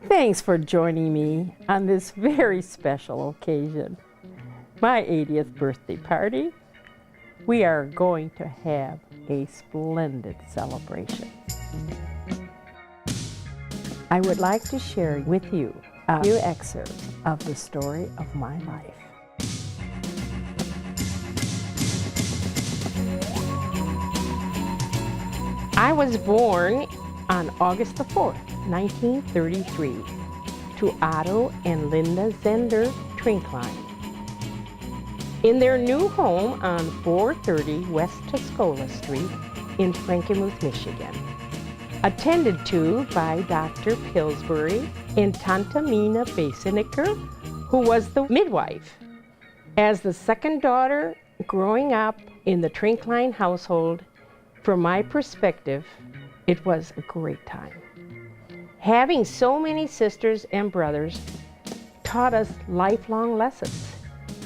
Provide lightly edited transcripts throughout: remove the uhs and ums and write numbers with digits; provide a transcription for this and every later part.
Thanks for joining me on this very special occasion, my 80th birthday party. We are going to have a splendid celebration. I would like to share with you a few excerpts of the story of my life. I was born on August the 4th, 1933, to Otto and Linda Zender Trinkline in their new home on 430 West Tuscola Street in Frankenmuth, Michigan. Attended to by Dr. Pillsbury and Tante Mina Basenicker, who was the midwife. As the second daughter growing up in the Trinkline household, from my perspective, it was a great time. Having so many sisters and brothers taught us lifelong lessons.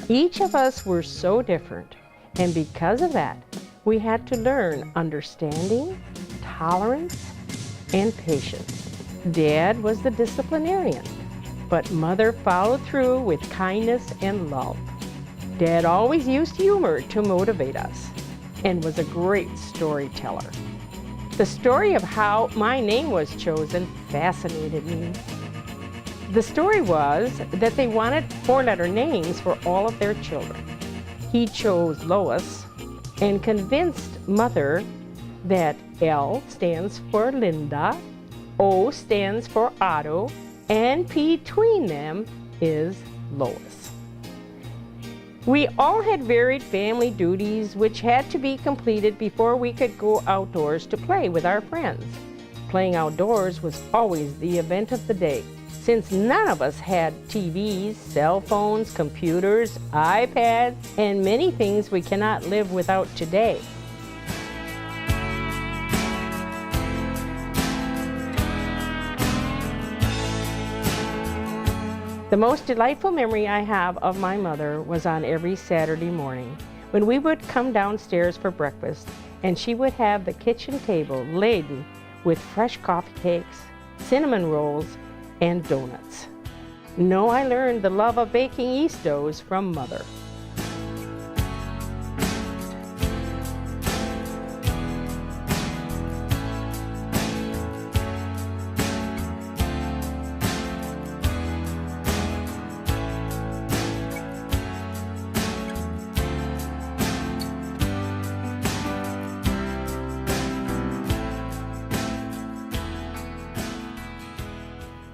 Each of us were so different, and because of that, we had to learn understanding, tolerance, and patience. Dad was the disciplinarian, but Mother followed through with kindness and love. Dad always used humor to motivate us and was a great storyteller. The story of how my name was chosen fascinated me. The story was that they wanted 4-letter names for all of their children. He chose Lois and convinced Mother that L stands for Linda, O stands for Otto, and between them is Lois. We all had varied family duties which had to be completed before we could go outdoors to play with our friends. Playing outdoors was always the event of the day, since none of us had TVs, cell phones, computers, iPads, and many things we cannot live without today. The most delightful memory I have of my mother was on every Saturday morning when we would come downstairs for breakfast and she would have the kitchen table laden with fresh coffee cakes, cinnamon rolls, and donuts. No, I learned the love of baking yeast doughs from Mother.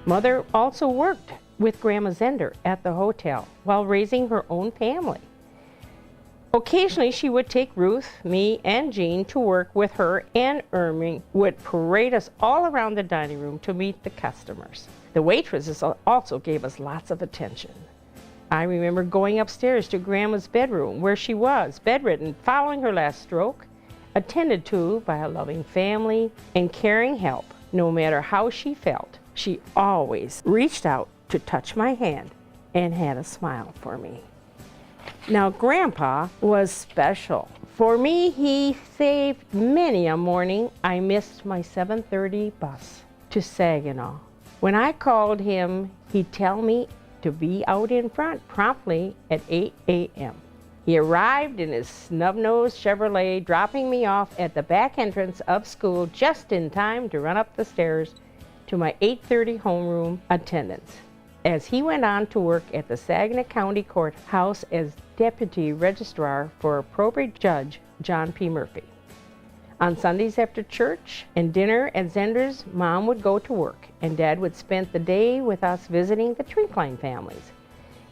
Mother also worked with Grandma Zender at the hotel while raising her own family. Occasionally, she would take Ruth, me, and Jean to work with her, and Erming would parade us all around the dining room to meet the customers. The waitresses also gave us lots of attention. I remember going upstairs to Grandma's bedroom where she was bedridden following her last stroke, attended to by a loving family and caring help. No matter how she felt, she always reached out to touch my hand and had a smile for me. Now, Grandpa was special. For me, he saved many a morning I missed my 7:30 bus to Saginaw. When I called him, he'd tell me to be out in front promptly at 8 a.m. He arrived in his snub-nosed Chevrolet, dropping me off at the back entrance of school just in time to run up the stairs to my 8:30 homeroom attendance, as he went on to work at the Saginaw County Courthouse as Deputy Registrar for Probate Judge John P. Murphy. On Sundays after church and dinner at Zender's, Mom would go to work, and Dad would spend the day with us visiting the Trinkline families.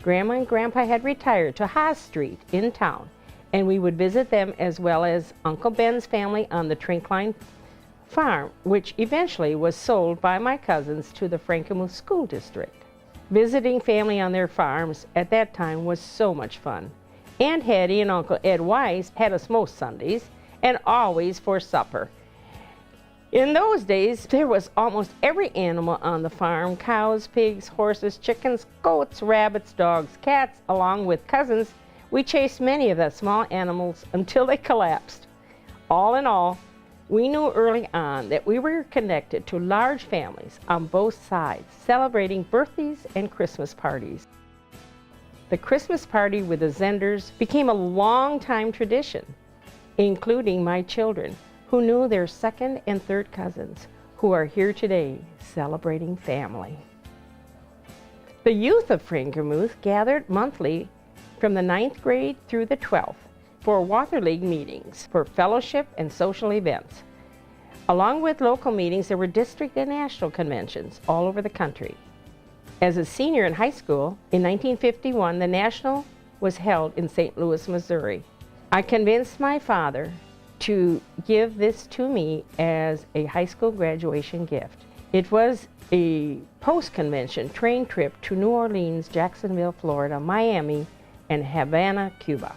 Grandma and Grandpa had retired to Haas Street in town, and we would visit them, as well as Uncle Ben's family on the Trinkline farm, which eventually was sold by my cousins to the Frankenmuth School District. Visiting family on their farms at that time was so much fun. Aunt Hattie and Uncle Ed Weiss had us most Sundays, and always for supper. In those days, there was almost every animal on the farm: cows, pigs, horses, chickens, goats, rabbits, dogs, cats. Along with cousins, we chased many of the small animals until they collapsed. All in all, We knew early on that we were connected to large families on both sides, celebrating birthdays and Christmas parties. The Christmas party with the Zenders became a long-time tradition, including my children, who knew their second and third cousins, who are here today celebrating family. The youth of Frankenmuth gathered monthly from the 9th grade through the 12th for Water League meetings for fellowship and social events. Along with local meetings, there were district and national conventions all over the country. As a senior in high school, in 1951, the national was held in St. Louis, Missouri. I convinced my father to give this to me as a high school graduation gift. It was a post-convention train trip to New Orleans, Jacksonville, Florida, Miami, and Havana, Cuba,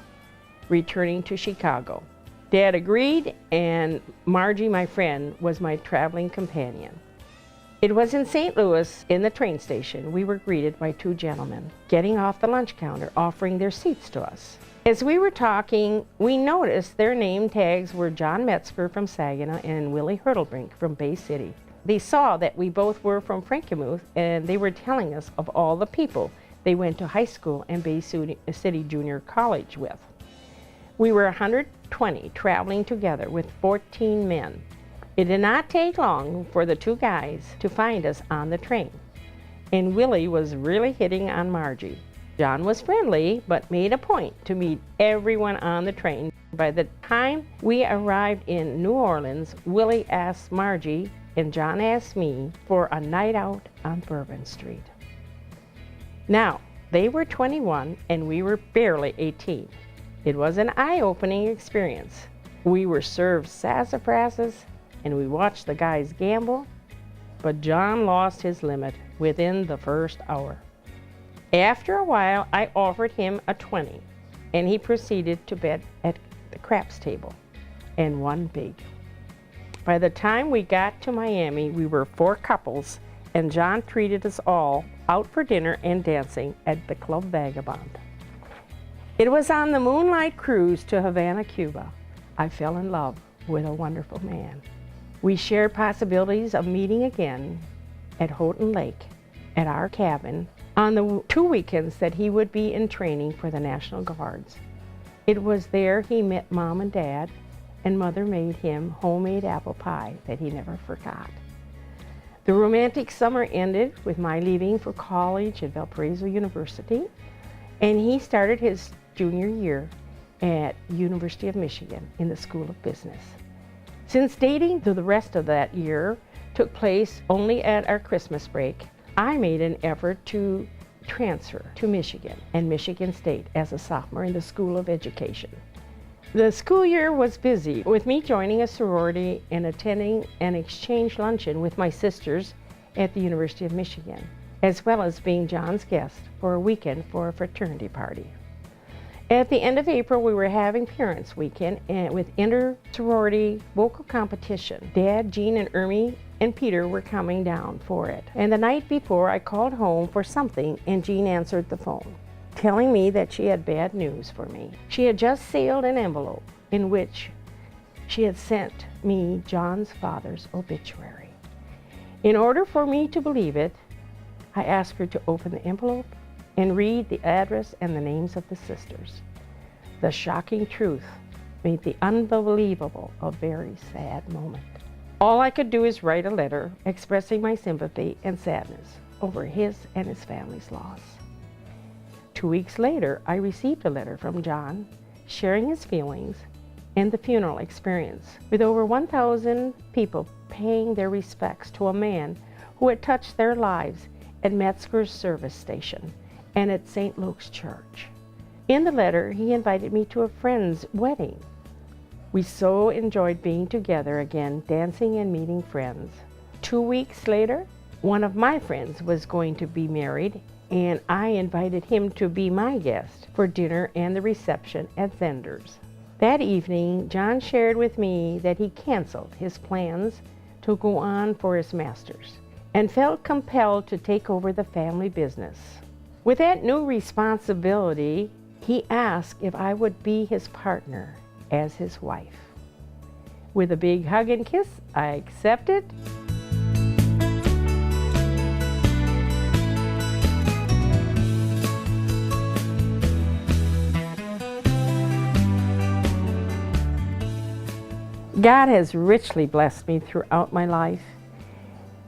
returning to Chicago. Dad agreed, and Margie, my friend, was my traveling companion. It was in St. Louis, in the train station, we were greeted by two gentlemen getting off the lunch counter, offering their seats to us. As we were talking, we noticed their name tags were John Metzger from Saginaw and Willie Hurtlebrink from Bay City. They saw that we both were from Frankenmuth, and they were telling us of all the people they went to high school and Bay City Junior College with. We were 120 traveling together with 14 men. It did not take long for the two guys to find us on the train, and Willie was really hitting on Margie. John was friendly, but made a point to meet everyone on the train. By the time we arrived in New Orleans, Willie asked Margie and John asked me for a night out on Bourbon Street. Now, they were 21 and we were barely 18. It was an eye-opening experience. We were served sassafrasses and we watched the guys gamble, but John lost his limit within the first hour. After a while, I offered him a 20, and he proceeded to bet at the craps table, and won big. By the time we got to Miami, we were 4 couples, and John treated us all out for dinner and dancing at the Club Vagabond. It was on the moonlight cruise to Havana, Cuba, I fell in love with a wonderful man. We shared possibilities of meeting again at Houghton Lake, at our cabin, on the 2 weekends that he would be in training for the National Guards. It was there he met Mom and Dad, and Mother made him homemade apple pie that he never forgot. The romantic summer ended with my leaving for college at Valparaiso University, and he started his junior year at University of Michigan in the School of Business. Since dating through the rest of that year took place only at our Christmas break, I made an effort to transfer to Michigan and Michigan State as a sophomore in the School of Education. The school year was busy with me joining a sorority and attending an exchange luncheon with my sisters at the University of Michigan, as well as being John's guest for a weekend for a fraternity party. At the end of April, we were having Parents Weekend and with inter-sorority vocal competition. Dad, Jean, and Ermi and Peter were coming down for it. And the night before, I called home for something, and Jean answered the phone, telling me that she had bad news for me. She had just sealed an envelope in which she had sent me John's father's obituary. In order for me to believe it, I asked her to open the envelope and read the address and the names of the sisters. The shocking truth made the unbelievable a very sad moment. All I could do is write a letter expressing my sympathy and sadness over his and his family's loss. 2 weeks later, I received a letter from John sharing his feelings and the funeral experience, with over 1,000 people paying their respects to a man who had touched their lives at Metzger's service station and at St. Luke's Church. In the letter, he invited me to a friend's wedding. We so enjoyed being together again, dancing and meeting friends. 2 weeks later, one of my friends was going to be married, and I invited him to be my guest for dinner and the reception at Zender's. That evening, John shared with me that he canceled his plans to go on for his master's and felt compelled to take over the family business. With that new responsibility, he asked if I would be his partner as his wife. With a big hug and kiss, I accept it. God has richly blessed me throughout my life,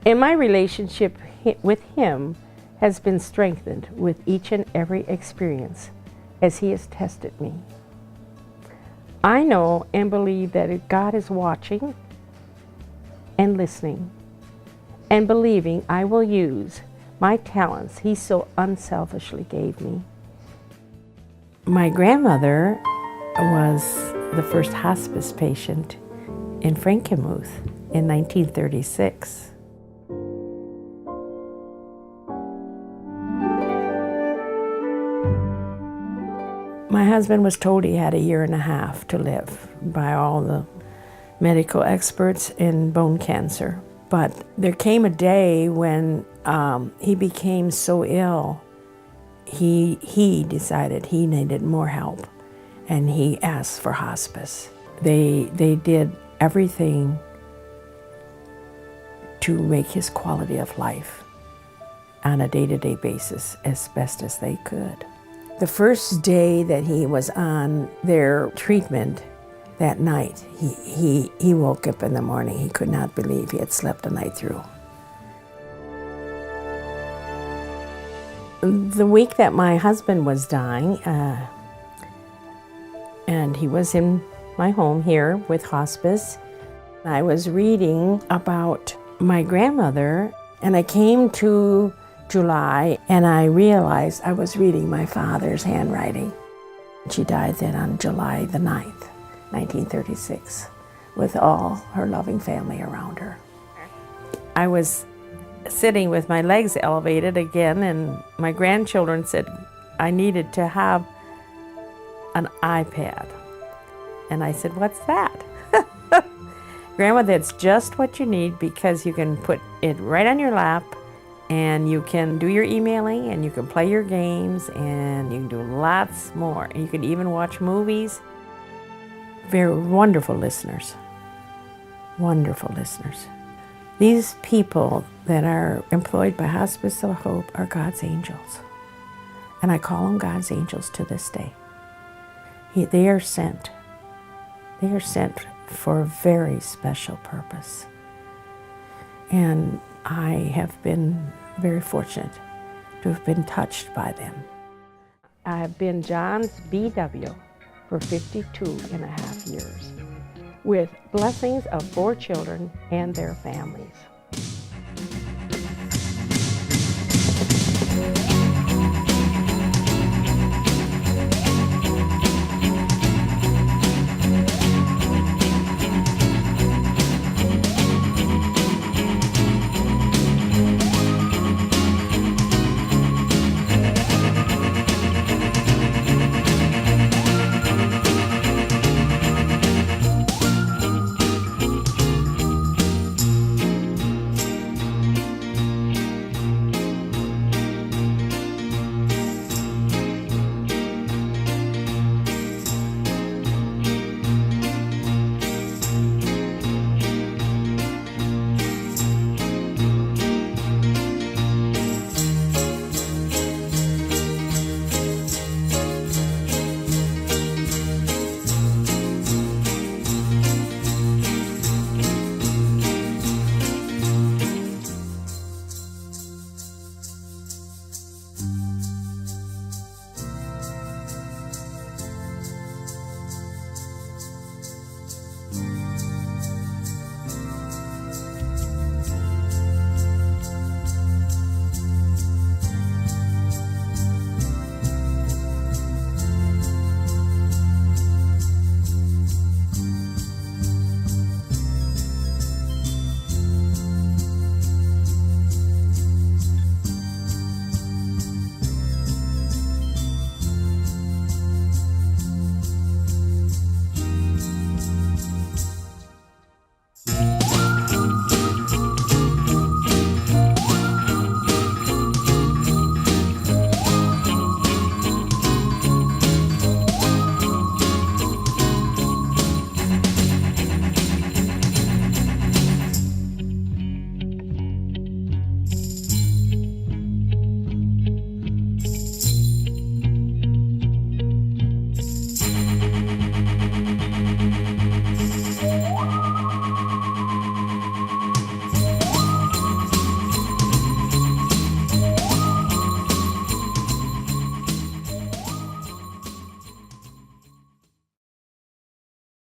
and my relationship with Him has been strengthened with each and every experience as He has tested me. I know and believe that God is watching and listening and believing I will use my talents He so unselfishly gave me. My grandmother was the first hospice patient in Frankenmuth in 1936. My husband was told he had 1.5 years to live by all the medical experts in bone cancer. But there came a day when he became so ill, he decided he needed more help, and he asked for hospice. They did everything to make his quality of life on a day-to-day basis as best as they could. The first day that he was on their treatment, that night, he woke up in the morning. He could not believe he had slept the night through. The week that my husband was dying, and he was in my home here with hospice, I was reading about my grandmother, and I came to July, and I realized I was reading my father's handwriting. She died then on July the 9th, 1936, with all her loving family around her. I was sitting with my legs elevated again, and my grandchildren said I needed to have an iPad. And I said, "What's that?" "Grandma, that's just what you need, because you can put it right on your lap, and you can do your emailing, and you can play your games, and you can do lots more. And you can even watch movies." Very wonderful listeners. Wonderful listeners. These people that are employed by Hospice of Hope are God's angels. And I call them God's angels to this day. They are sent. They are sent for a very special purpose. And I have been very fortunate to have been touched by them. I have been John's BW for 52.5 years, with blessings of 4 children and their families.